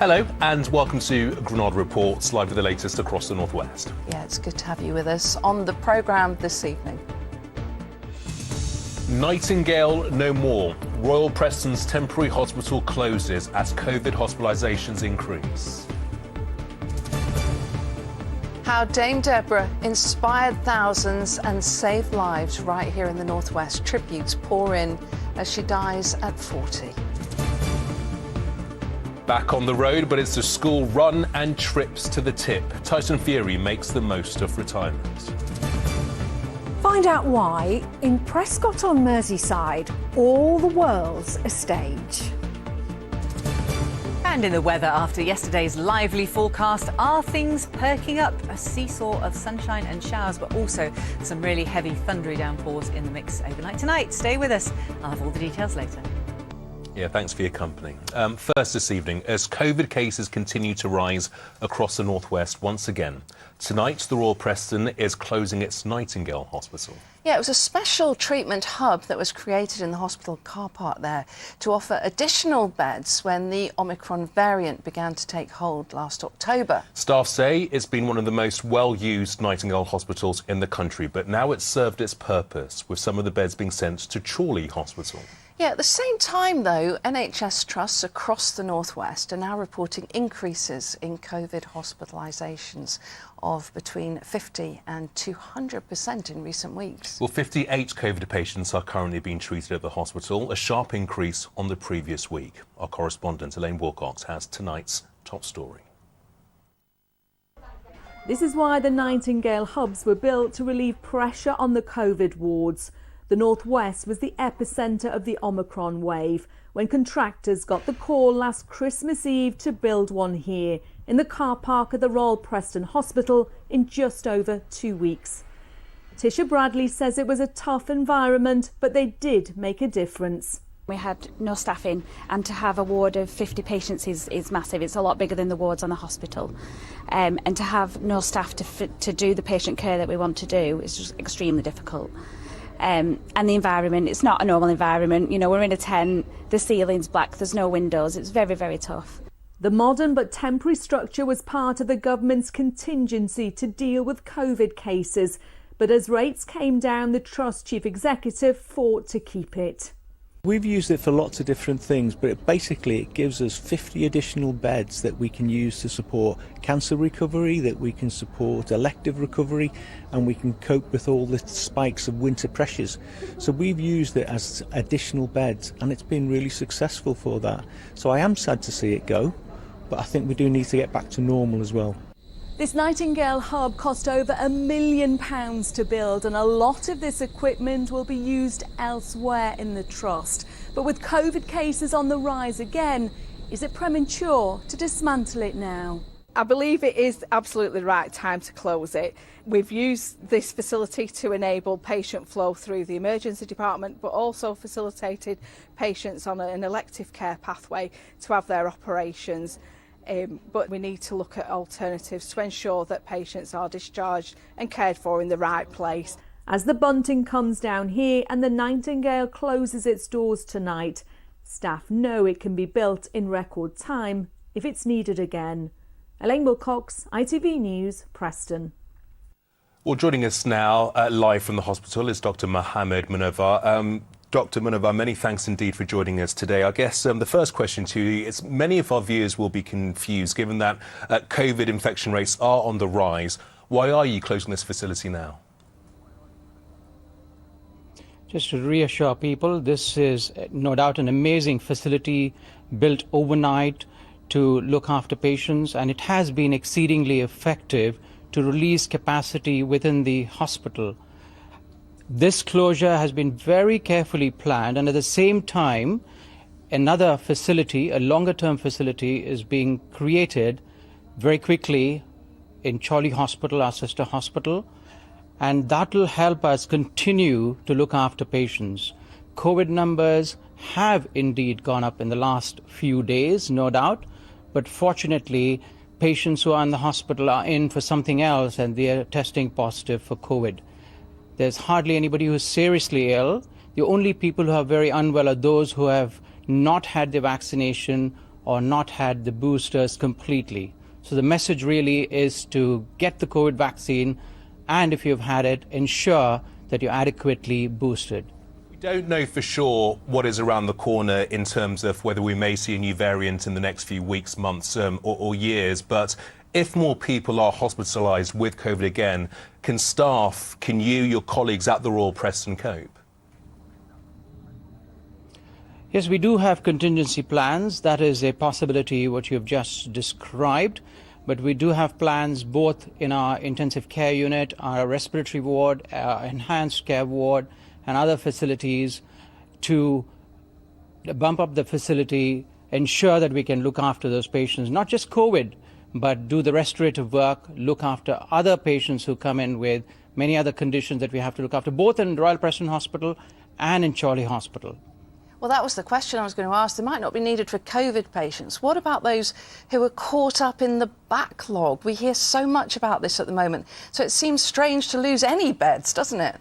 Hello and welcome to Granada Reports, live with the latest across the northwest. Yeah, it's good to have you with us on the programme this evening. Nightingale no more. Royal Preston's temporary hospital closes as COVID hospitalisations increase. How Dame Deborah inspired thousands and saved lives right here in the northwest. Tributes pour in as she dies at 40. Back on the road, but it's a school run and trips to the tip. Tyson Fury makes the most of retirement. Find out why, in Prescott on Merseyside, all the world's a stage. And in the weather, after yesterday's lively forecast, are things perking up? A seesaw of sunshine and showers, but also some really heavy thundery downpours in the mix overnight tonight. Stay with us. I'll have all the details later. Yeah, thanks for your company. First this evening, as COVID cases continue to rise across the northwest once again, tonight the Royal Preston is closing its Nightingale Hospital. Yeah, it was a special treatment hub that was created in the hospital car park there to offer additional beds when the Omicron variant began to take hold last October. Staff say it's been one of the most well-used Nightingale hospitals in the country, but now it's served its purpose, with some of the beds being sent to Chorley Hospital. Yeah, at the same time, though, NHS trusts across the northwest are now reporting increases in COVID hospitalisations of between 50 and 200% in recent weeks. Well, 58 COVID patients are currently being treated at the hospital, a sharp increase on the previous week. Our correspondent Elaine Wilcox has tonight's top story. This is why the Nightingale hubs were built, to relieve pressure on the COVID wards. The northwest was the epicentre of the Omicron wave, when contractors got the call last Christmas Eve to build one here in the car park at the Royal Preston Hospital in just over 2 weeks. Tisha Bradley says it was a tough environment, but they did make a difference. We had no staffing, and to have a ward of 50 patients is massive. It's a lot bigger than the wards on the hospital. And to have no staff to do the patient care that we want to do is just extremely difficult. And the environment, it's not a normal environment. You know, we're in a tent, the ceiling's black, there's no windows. It's very, very tough. The modern but temporary structure was part of the government's contingency to deal with COVID cases. But as rates came down, the Trust Chief Executive fought to keep it. We've used it for lots of different things, but it gives us 50 additional beds that we can use to support cancer recovery, that we can support elective recovery, and we can cope with all the spikes of winter pressures. So we've used it as additional beds, and it's been really successful for that. So I am sad to see it go, but I think we do need to get back to normal as well. This Nightingale hub cost over £1 million to build, and a lot of this equipment will be used elsewhere in the Trust. But with COVID cases on the rise again, is it premature to dismantle it now? I believe it is absolutely the right time to close it. We've used this facility to enable patient flow through the emergency department, but also facilitated patients on an elective care pathway to have their operations. But we need to look at alternatives to ensure that patients are discharged and cared for in the right place. As the bunting comes down here and the Nightingale closes its doors tonight, staff know it can be built in record time if it's needed again. Elaine Wilcox, ITV News, Preston. Well, joining us now live from the hospital is Dr. Mohammed Munawar. Dr. Munawar, many thanks indeed for joining us today. I guess the first question to you is, many of our viewers will be confused given that COVID infection rates are on the rise. Why are you closing this facility now? Just to reassure people, this is no doubt an amazing facility built overnight to look after patients, and it has been exceedingly effective to release capacity within the hospital. This closure has been very carefully planned, and at the same time, another facility, a longer-term facility, is being created very quickly in Chorley Hospital, our sister hospital, and that will help us continue to look after patients. COVID numbers have indeed gone up in the last few days, no doubt, but fortunately, patients who are in the hospital are in for something else and they are testing positive for COVID. There's hardly anybody who's seriously ill. The only people who are very unwell are those who have not had the vaccination or not had the boosters completely. So the message really is to get the COVID vaccine, and if you've had it, ensure that you're adequately boosted. We don't know for sure what is around the corner in terms of whether we may see a new variant in the next few weeks, months or years, but if more people are hospitalised with COVID again, can you, your colleagues at the Royal Preston cope? Yes, we do have contingency plans. That is a possibility, what you've just described. But we do have plans both in our intensive care unit, our respiratory ward, our enhanced care ward, and other facilities to bump up the facility, ensure that we can look after those patients, not just COVID, but do the restorative work, look after other patients who come in with many other conditions that we have to look after, both in Royal Preston Hospital and in Chorley Hospital. Well, that was the question I was going to ask. They might not be needed for COVID patients. What about those who are caught up in the backlog? We hear so much about this at the moment. So it seems strange to lose any beds, doesn't it?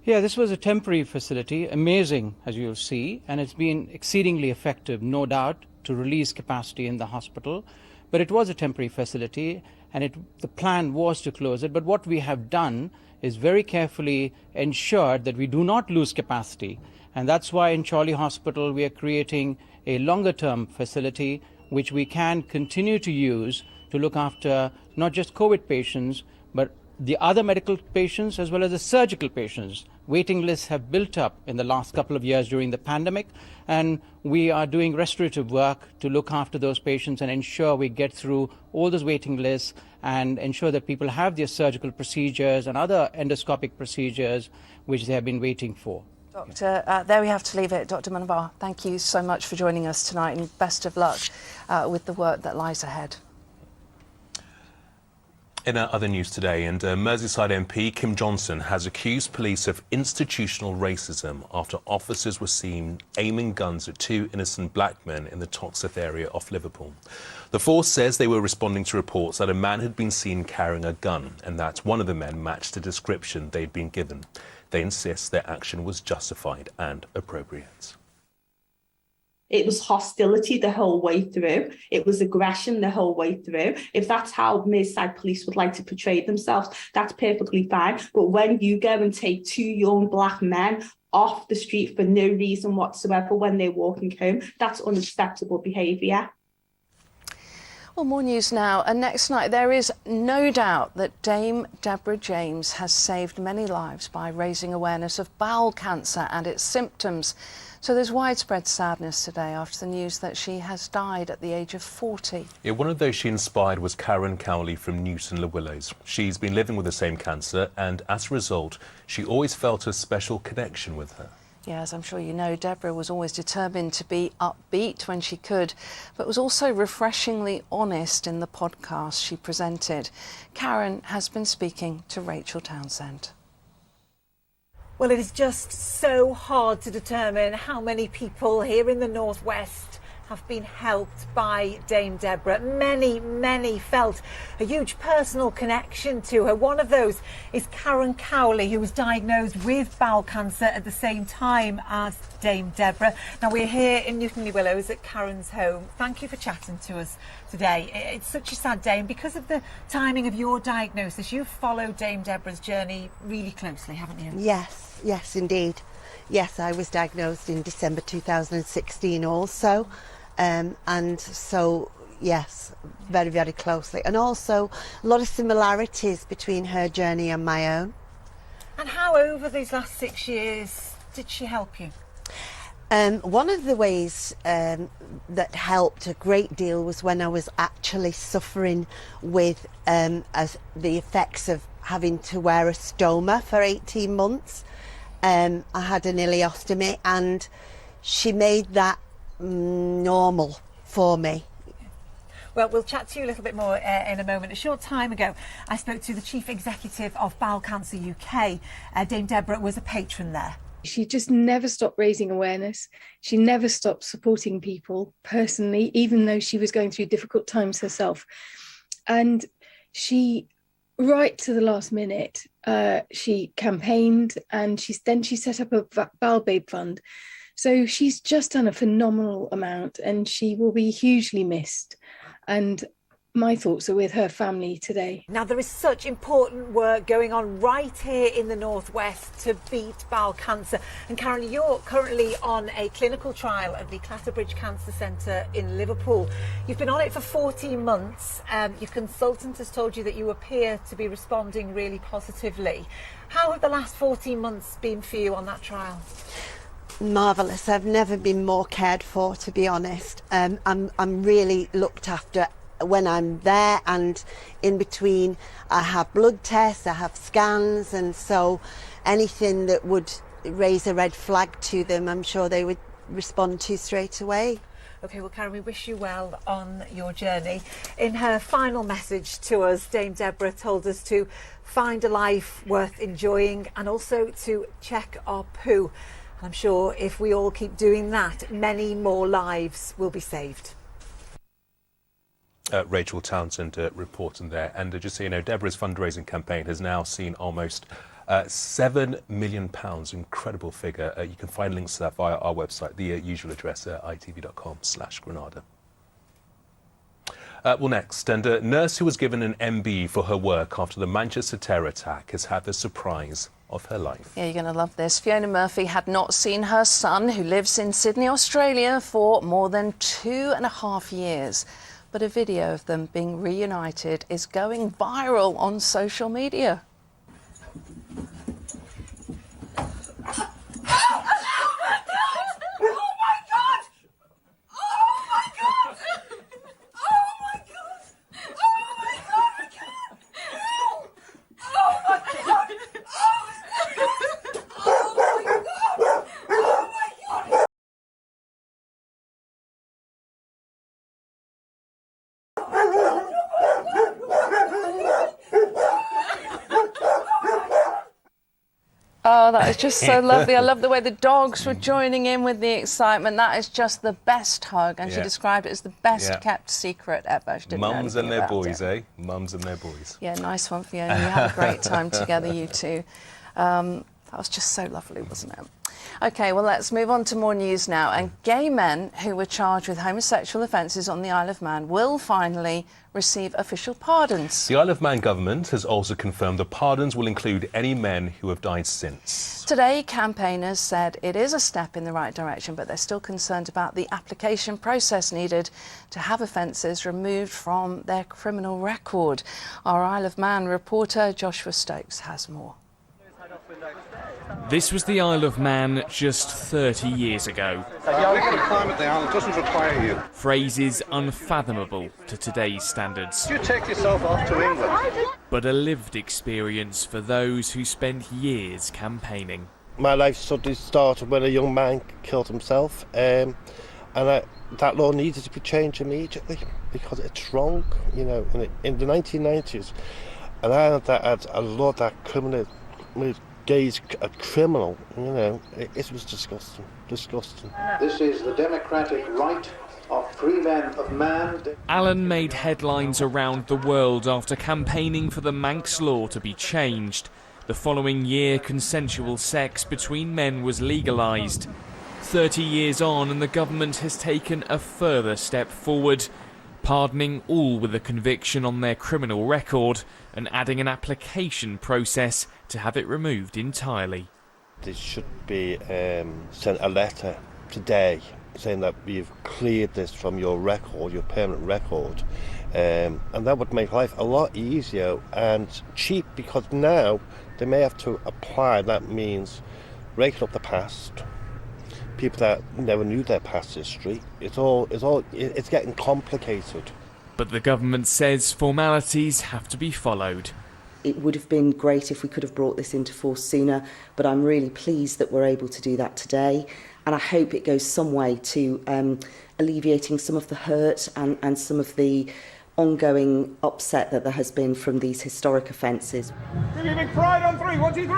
Yeah, this was a temporary facility, amazing, as you'll see, and it's been exceedingly effective, no doubt, to release capacity in the hospital. But it was a temporary facility, and the plan was to close it. But what we have done is very carefully ensured that we do not lose capacity. And that's why in Chorley Hospital we are creating a longer-term facility which we can continue to use to look after not just COVID patients, but the other medical patients as well as the surgical patients. Waiting lists have built up in the last couple of years during the pandemic, and we are doing restorative work to look after those patients and ensure we get through all those waiting lists and ensure that people have their surgical procedures and other endoscopic procedures which they have been waiting for. Doctor, there we have to leave it. Dr. Murphy, thank you so much for joining us tonight, and best of luck with the work that lies ahead. In other news today, and Merseyside MP Kim Johnson has accused police of institutional racism after officers were seen aiming guns at two innocent black men in the Toxteth area of Liverpool. The force says they were responding to reports that a man had been seen carrying a gun and that one of the men matched the description they'd been given. They insist their action was justified and appropriate. It was hostility the whole way through. It was aggression the whole way through. If that's how Merseyside police would like to portray themselves, that's perfectly fine. But when you go and take two young black men off the street for no reason whatsoever when they're walking home, that's unacceptable behaviour. Well, more news now. And next night, there is no doubt that Dame Deborah James has saved many lives by raising awareness of bowel cancer and its symptoms. So there's widespread sadness today after the news that she has died at the age of 40. Yeah, one of those she inspired was Karen Cowley from Newton Le Willows. She's been living with the same cancer, and as a result, she always felt a special connection with her. Yeah, as I'm sure you know, Deborah was always determined to be upbeat when she could, but was also refreshingly honest in the podcast she presented. Karen has been speaking to Rachel Townsend. Well, it is just so hard to determine how many people here in the Northwest have been helped by Dame Deborah. Many felt a huge personal connection to her. One of those is Karen Cowley, who was diagnosed with bowel cancer at the same time as Dame Deborah. Now, we're here in Newton Le Willows at Karen's home. Thank you for chatting to us today. It's such a sad day, and because of the timing of your diagnosis, you've followed Dame Deborah's journey really closely, haven't you? Yes, indeed. Yes, I was diagnosed in December 2016 also. And so, yes, very closely. And also a lot of similarities between her journey and my own. And how over these last 6 years did she help you? One of the ways that helped a great deal was when I was actually suffering with the effects of having to wear a stoma for 18 months. I had an ileostomy, and she made that normal for me. Well, we'll chat to you a little bit more in a moment. A short time ago, I spoke to the Chief Executive of Bowel Cancer UK. Dame Deborah was a patron there. She just never stopped raising awareness. She never stopped supporting people personally, even though she was going through difficult times herself. And she, right to the last minute, she campaigned, and she set up a Bowel Babe Fund So she's just done a phenomenal amount, and she will be hugely missed. And my thoughts are with her family today. Now, there is such important work going on right here in the Northwest to beat bowel cancer. And Karen, you're currently on a clinical trial at the Clatterbridge Cancer Centre in Liverpool. You've been on it for 14 months. Your consultant has told you that you appear to be responding really positively. How have the last 14 months been for you on that trial? Marvellous. I've never been more cared for, to be honest. I'm really looked after when I'm there, and in between I have blood tests, I have scans, and so anything that would raise a red flag to them, I'm sure they would respond to straight away. OK, well, Karen, we wish you well on your journey. In her final message to us, Dame Deborah told us to find a life worth enjoying and also to check our poo. I'm sure if we all keep doing that, many more lives will be saved. Rachel Townsend reporting there. And just so you know, Deborah's fundraising campaign has now seen almost £7 million. Incredible figure. You can find links to that via our website, the usual address, itv.com/Granada. Well, next, and a nurse who was given an MB for her work after the Manchester terror attack has had the surprise of her life. Yeah, you're going to love this. Fiona Murphy had not seen her son, who lives in Sydney, Australia, for more than 2.5 years. But a video of them being reunited is going viral on social media. Oh, that is just so lovely. I love the way the dogs were joining in with the excitement. That is just the best hug. And she described it as the best kept secret ever. She didn't know Mums and their about boys, it. Mums and their boys. Yeah, nice one, Fiona. You had a great time together, you two. That was just so lovely, wasn't it? OK, well, let's move on to more news now. And gay men who were charged with homosexual offences on the Isle of Man will finally receive official pardons. The Isle of Man government has also confirmed the pardons will include any men who have died since. Today, campaigners said it is a step in the right direction, but they're still concerned about the application process needed to have offences removed from their criminal record. Our Isle of Man reporter Joshua Stokes has more. This was the Isle of Man just 30 years ago. We can climb it down, it doesn't require you. Phrases unfathomable to today's standards. You take yourself off to England. But a lived experience for those who spent years campaigning. My life suddenly started when a young man killed himself, and that law needed to be changed immediately because it's wrong, you know. In the 1990s, and I had a law that criminalised gays a criminal, you know. It was disgusting. This is the democratic right of free men of man. Alan made headlines around the world after campaigning for the Manx law to be changed. The following year, consensual sex between men was legalised. 30 years on, and the government has taken a further step forward, pardoning all with a conviction on their criminal record and adding an application process to have it removed entirely. There should be sent a letter today saying that we've cleared this from your record, your permanent record, and that would make life a lot easier and cheap, because now they may have to apply. That means raking up the past, people that never knew their past history. It's getting complicated. But the government says formalities have to be followed. It would have been great if we could have brought this into force sooner, but I'm really pleased that we're able to do that today, and I hope it goes some way to alleviating some of the hurt and some of the ongoing upset that there has been from these historic offences. Give me a big pride on 3, 1, 2, 3!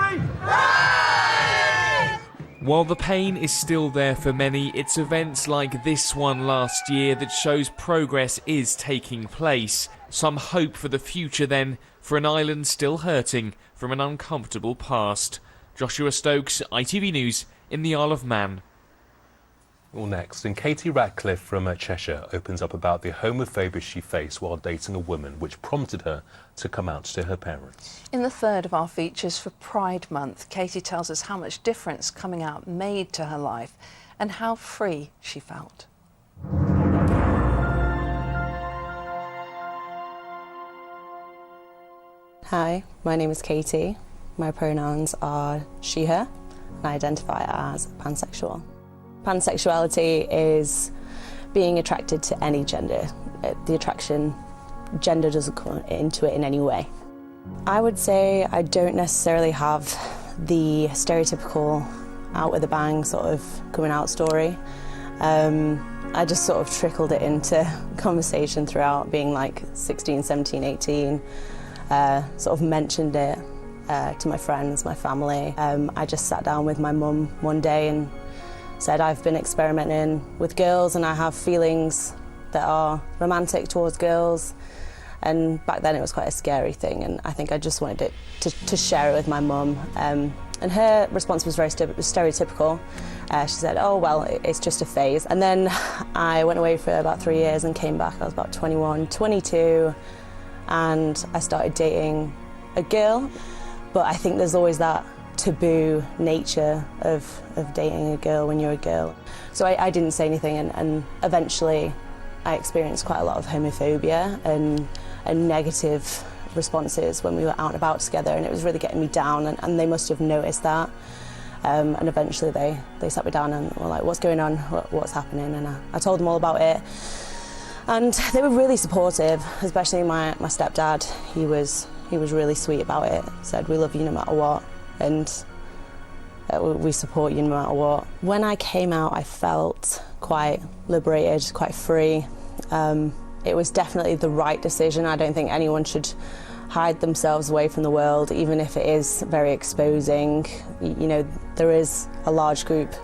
While the pain is still there for many, it's events like this one last year that shows progress is taking place. Some hope for the future then, for an island still hurting from an uncomfortable past. Joshua Stokes, ITV News in the Isle of Man. Well, next, and Katie Ratcliffe from Cheshire opens up about the homophobia she faced while dating a woman, which prompted her to come out to her parents. In the third of our features for Pride Month, Katie tells us how much difference coming out made to her life and how free she felt. Hi, my name is Katie. My pronouns are she, her, and I identify as pansexual. Pansexuality is being attracted to any gender. The attraction, gender doesn't come into it in any way. I would say I don't necessarily have the stereotypical out with a bang sort of coming out story. I just sort of trickled it into conversation throughout, being like 16, 17, 18. Sort of mentioned it to my friends, my family. I just sat down with my mum one day and said I've been experimenting with girls and I have feelings that are romantic towards girls. And back then it was quite a scary thing, and I think I just wanted it to share it with my mum. And her response was very stereotypical. She said, oh well, it's just a phase. And then I went away for about 3 years and came back. I was about 21, 22, and I started dating a girl. But I think there's always that taboo nature of dating a girl when you're a girl. So I didn't say anything, and eventually I experienced quite a lot of homophobia and negative responses when we were out and about together, and it was really getting me down, and they must have noticed that. And eventually they sat me down and were like, what's going on, what's happening? And I told them all about it. And they were really supportive, especially my stepdad. He was really sweet about it. Said, we love you no matter what, and we support you no matter what. When I came out, I felt quite liberated, quite free. It was definitely the right decision. I don't think anyone should hide themselves away from the world, even if it is very exposing. You know, there is a large group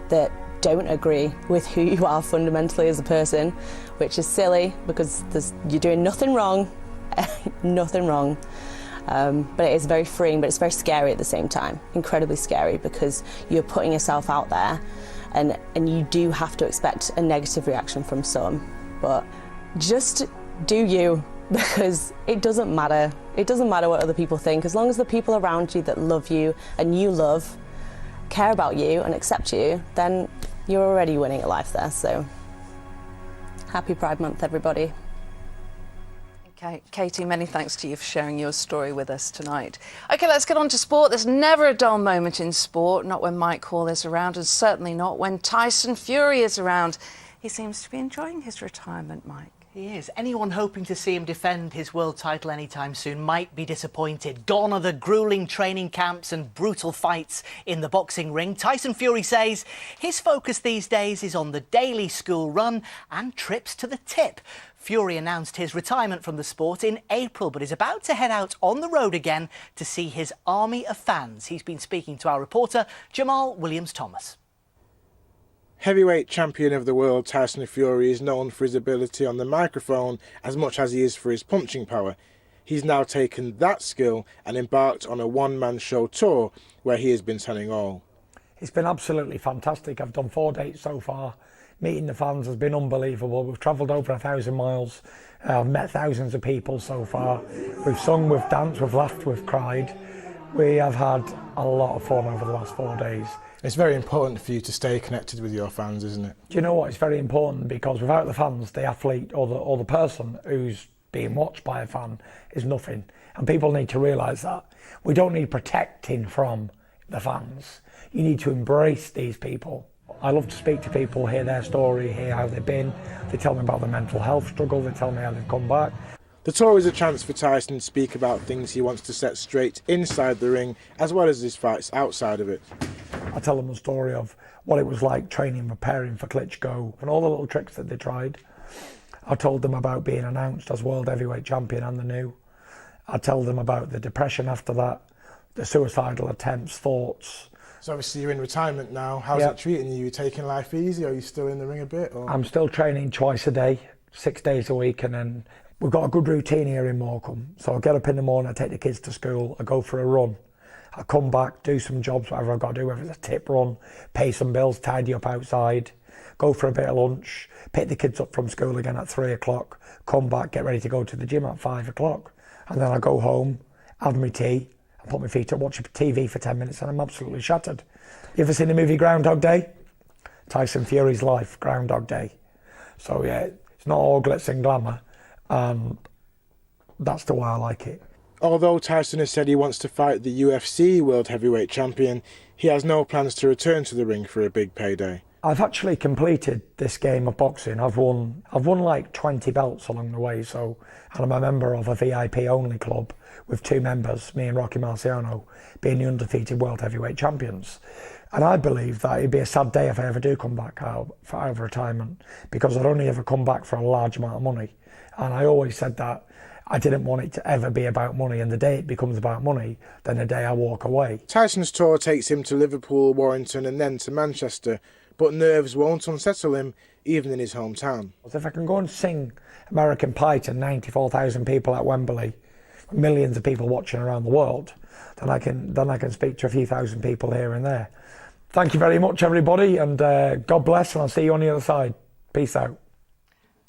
that don't agree with who you are fundamentally as a person, which is silly because you're doing nothing wrong, nothing wrong. But it is very freeing, but it's very scary at the same time, incredibly scary, because you're putting yourself out there and you do have to expect a negative reaction from some. But just do you, because it doesn't matter. It doesn't matter what other people think. As long as the people around you that love you and you love care about you and accept you, then you're already winning at life there. So happy Pride Month, everybody. Okay, Katie, many thanks to you for sharing your story with us tonight. OK, let's get on to sport. There's never a dull moment in sport, not when Mike Hall is around, and certainly not when Tyson Fury is around. He seems to be enjoying his retirement, Mike. He is. Anyone hoping to see him defend his world title anytime soon might be disappointed. Gone are the gruelling training camps and brutal fights in the boxing ring. Tyson Fury says his focus these days is on the daily school run and trips to the tip. Fury announced his retirement from the sport in April, but is about to head out on the road again to see his army of fans. He's been speaking to our reporter, Jamal Williams-Thomas. Heavyweight champion of the world Tyson Fury is known for his ability on the microphone as much as he is for his punching power. He's now taken that skill and embarked on a one-man show tour where he has been telling all. It's been absolutely fantastic. I've done 4 dates so far. Meeting the fans has been unbelievable. We've travelled over 1,000 miles. I've met thousands of people so far. We've sung, we've danced, we've laughed, we've cried. We have had a lot of fun over the last 4 days. It's very important for you to stay connected with your fans, isn't it? Do you know what? It's very important, because without the fans, the athlete or the person who's being watched by a fan is nothing. And people need to realise that. We don't need protecting from the fans. You need to embrace these people. I love to speak to people, hear their story, hear how they've been. They tell me about their mental health struggle, they tell me how they've come back. The tour is a chance for Tyson to speak about things he wants to set straight inside the ring, as well as his fights outside of it. I tell them the story of what it was like training, preparing for Klitschko, and all the little tricks that they tried. I told them about being announced as world heavyweight champion and the new. I tell them about the depression after that, the suicidal attempts, thoughts. So obviously you're in retirement now. How's it treating you? Are you taking life easy? Are you still in the ring a bit? Or? I'm still training twice a day, 6 days a week, and then we've got a good routine here in Morecambe. So I get up in the morning, I take the kids to school, I go for a run. I come back, do some jobs, whatever I've got to do, whether it's a tip run, pay some bills, tidy up outside. go for a bit of lunch, pick the kids up from school again at 3 o'clock, come back, get ready to go to the gym at 5 o'clock. And then I go home, have my tea, and put my feet up, watch TV for 10 minutes, and I'm absolutely shattered. You ever seen the movie Groundhog Day? Tyson Fury's life, Groundhog Day. So yeah, it's not all glitz and glamour, and that's the way I like it. Although Tyson has said he wants to fight the UFC World Heavyweight Champion, he has no plans to return to the ring for a big payday. I've actually completed this game of boxing. I've won like 20 belts along the way, so, and I'm a member of a VIP only club with 2 members, me and Rocky Marciano, being the undefeated World Heavyweight Champions. And I believe that it'd be a sad day if I ever do come back out of retirement, because I'd only ever come back for a large amount of money. And I always said that I didn't want it to ever be about money, and the day it becomes about money, then the day I walk away. Tyson's tour takes him to Liverpool, Warrington and then to Manchester, but nerves won't unsettle him, even in his hometown. If I can go and sing American Pie to 94,000 people at Wembley, millions of people watching around the world, then I can speak to a few thousand people here and there. Thank you very much, everybody, and God bless, and I'll see you on the other side. Peace out.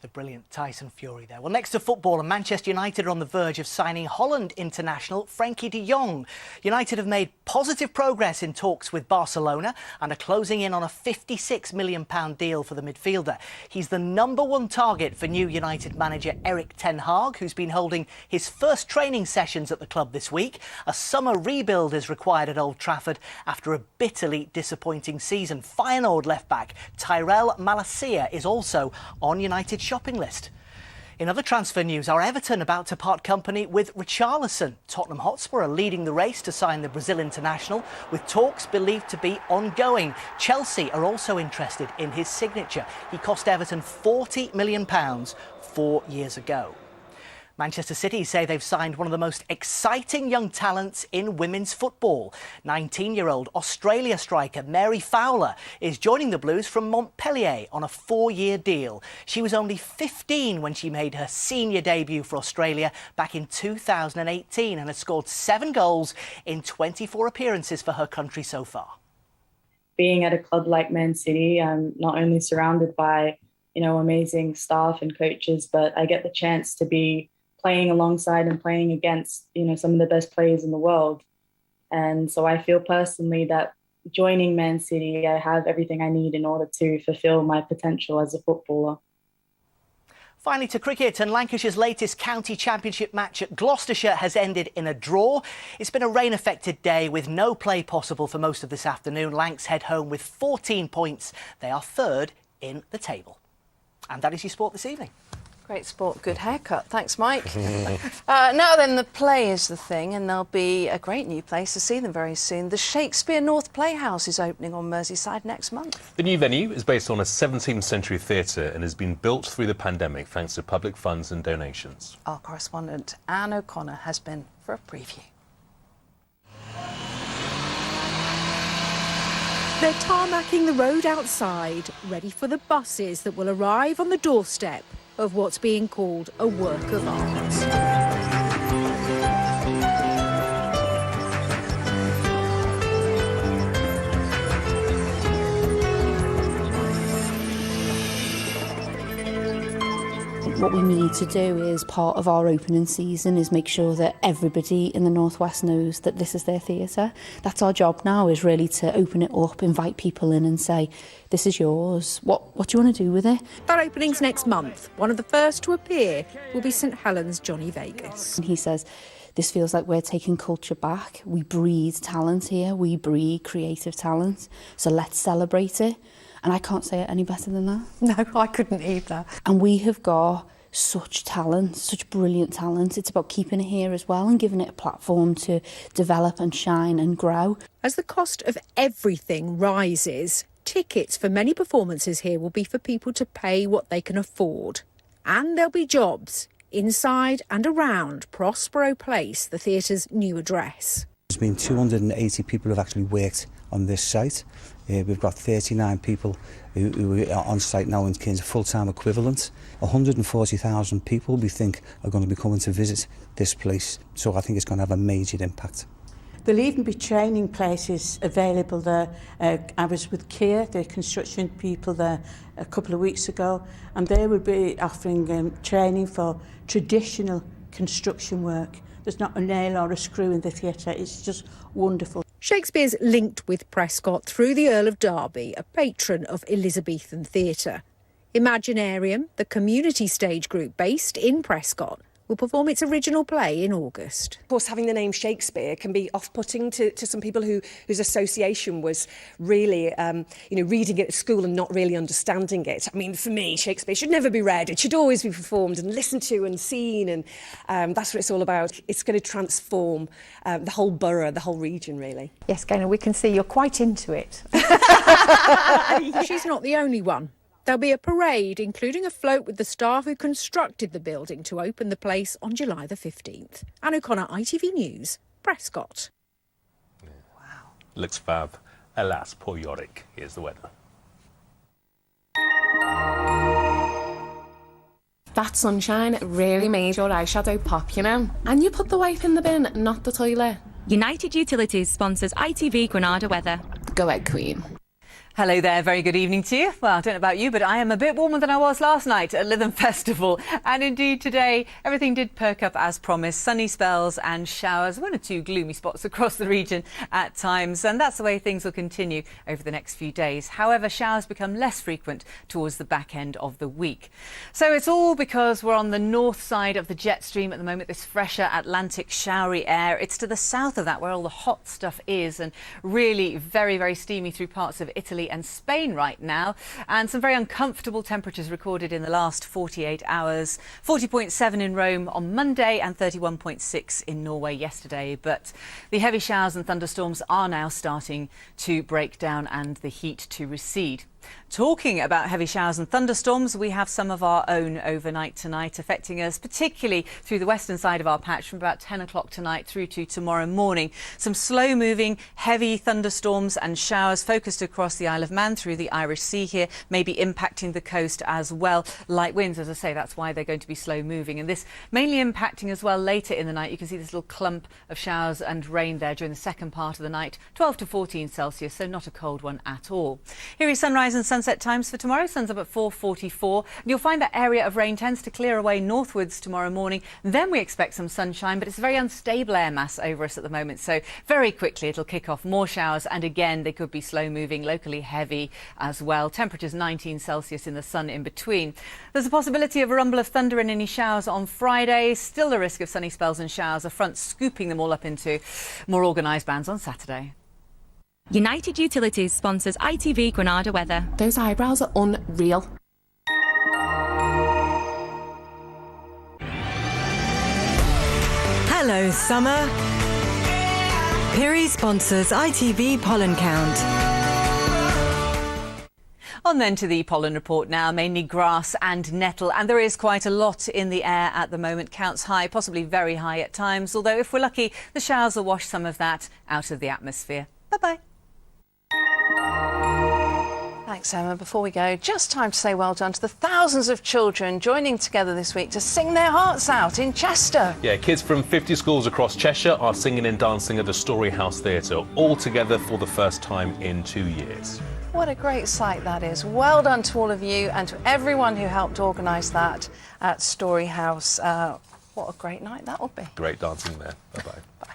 The brilliant Tyson Fury there. Well, next to football, and Manchester United are on the verge of signing Holland international Frenkie de Jong. United have made positive progress in talks with Barcelona and are closing in on a £56 million deal for the midfielder. He's the #1 target for new United manager Erik ten Hag, who's been holding his first training sessions at the club this week. A summer rebuild is required at Old Trafford after a bitterly disappointing season. Feyenoord left-back Tyrell Malacia is also on United's shopping list. In other transfer news, are Everton about to part company with Richarlison? Tottenham Hotspur are leading the race to sign the Brazil international, with talks believed to be ongoing. Chelsea are also interested in his signature. He cost Everton £40 million 4 years ago. Manchester City say they've signed one of the most exciting young talents in women's football. 19-year-old Australia striker Mary Fowler is joining the Blues from Montpellier on a 4-year deal. She was only 15 when she made her senior debut for Australia back in 2018 and has scored 7 goals in 24 appearances for her country so far. Being at a club like Man City, I'm not only surrounded by, amazing staff and coaches, but I get the chance to be playing alongside and playing against, some of the best players in the world. And so I feel personally that joining Man City, I have everything I need in order to fulfil my potential as a footballer. Finally to cricket, and Lancashire's latest county championship match at Gloucestershire has ended in a draw. It's been a rain-affected day with no play possible for most of this afternoon. Lancs head home with 14 points. They are 3rd in the table. And that is your sport this evening. Great sport, good haircut. Thanks, Mike. Now then, the play is the thing, and there'll be a great new place to see them very soon. The Shakespeare North Playhouse is opening on Merseyside next month. The new venue is based on a 17th century theatre and has been built through the pandemic thanks to public funds and donations. Our correspondent Anne O'Connor has been for a preview. They're tarmacking the road outside, ready for the buses that will arrive on the doorstep of what's being called a work of art. What we need to do as part of our opening season is make sure that everybody in the North West knows that this is their theatre. That's our job now, is really to open it up, invite people in and say, this is yours. What do you want to do with it? That opening's next month. One of the first to appear will be St Helens Johnny Vegas. And he says, this feels like we're taking culture back. We breed talent here. We breed creative talent. So let's celebrate it. And I can't say it any better than that. No, I couldn't either. And we have got such talent, such brilliant talent. It's about keeping it here as well and giving it a platform to develop and shine and grow. As the cost of everything rises, tickets for many performances here will be for people to pay what they can afford. And there'll be jobs inside and around Prospero Place, the theatre's new address. There's been 280 people who've actually worked on this site. We've got 39 people who are on site now in terms of full-time equivalent. 140,000 people we think are going to be coming to visit this place. So I think it's going to have a major impact. There'll even be training places available there. I was with Kia, the construction people, there a couple of weeks ago, and they will be offering training for traditional construction work. There's not a nail or a screw in the theatre. It's just wonderful. Shakespeare's linked with Prescott through the Earl of Derby, a patron of Elizabethan theatre. Imaginarium, the community stage group based in Prescott, will perform its original play in August. Of course, having the name Shakespeare can be off-putting to some people whose association was really, reading it at school and not really understanding it. I mean, for me, Shakespeare should never be read. It should always be performed and listened to and seen, and that's what it's all about. It's going to transform the whole borough, the whole region, really. Yes, Gaynor, we can see you're quite into it. She's not the only one. There'll be a parade, including a float with the staff who constructed the building to open the place on July the 15th. Anne O'Connor, ITV News, Prescott. Wow. Looks fab. Alas, poor Yorick. Here's the weather. That sunshine really made your eyeshadow pop, you know? And you put the wipe in the bin, not the toilet. United Utilities sponsors ITV Granada weather. Go ahead, Queen. Hello there, very good evening to you. Well, I don't know about you, but I am a bit warmer than I was last night at Lytham Festival. And indeed today, everything did perk up as promised. Sunny spells and showers, 1 or 2 gloomy spots across the region at times. And that's the way things will continue over the next few days. However, showers become less frequent towards the back end of the week. So it's all because we're on the north side of the jet stream at the moment, this fresher Atlantic showery air. It's to the south of that where all the hot stuff is, and really very, very steamy through parts of Italy and Spain right now, and some very uncomfortable temperatures recorded in the last 48 hours. 40.7 in Rome on Monday and 31.6 in Norway yesterday. But the heavy showers and thunderstorms are now starting to break down and the heat to recede. Talking about heavy showers and thunderstorms, we have some of our own overnight tonight, affecting us particularly through the western side of our patch from about 10 o'clock tonight through to tomorrow morning. Some slow-moving, heavy thunderstorms and showers focused across the Isle of Man through the Irish Sea here, maybe impacting the coast as well. Light winds, as I say, that's why they're going to be slow-moving. And this mainly impacting as well later in the night. You can see this little clump of showers and rain there during the second part of the night, 12 to 14 Celsius, so not a cold one at all. Here is sunrise and sunset times for tomorrow. Sun's up at 4:44. You'll find that area of rain tends to clear away northwards tomorrow morning. Then we expect some sunshine, but it's a very unstable air mass over us at the moment. So very quickly it'll kick off more showers, and again they could be slow moving, locally heavy as well. Temperatures 19 Celsius in the sun in between. There's a possibility of a rumble of thunder and any showers on Friday. Still a risk of sunny spells and showers, a front scooping them all up into more organised bands on Saturday. United Utilities sponsors ITV Granada weather. Those eyebrows are unreal. Hello, summer. Piri sponsors ITV pollen count. On then to the pollen report now, mainly grass and nettle, and there is quite a lot in the air at the moment. Counts high, possibly very high at times, although if we're lucky, the showers will wash some of that out of the atmosphere. Bye-bye. Thanks, Emma. Before we go, just time to say well done to the thousands of children joining together this week to sing their hearts out in Chester. Yeah, kids from 50 schools across Cheshire are singing and dancing at the Story House Theatre, all together for the first time in 2 years. What a great sight that is. Well done to all of you and to everyone who helped organise that at Story House. What a great night that will be. Great dancing there. Bye-bye. Bye.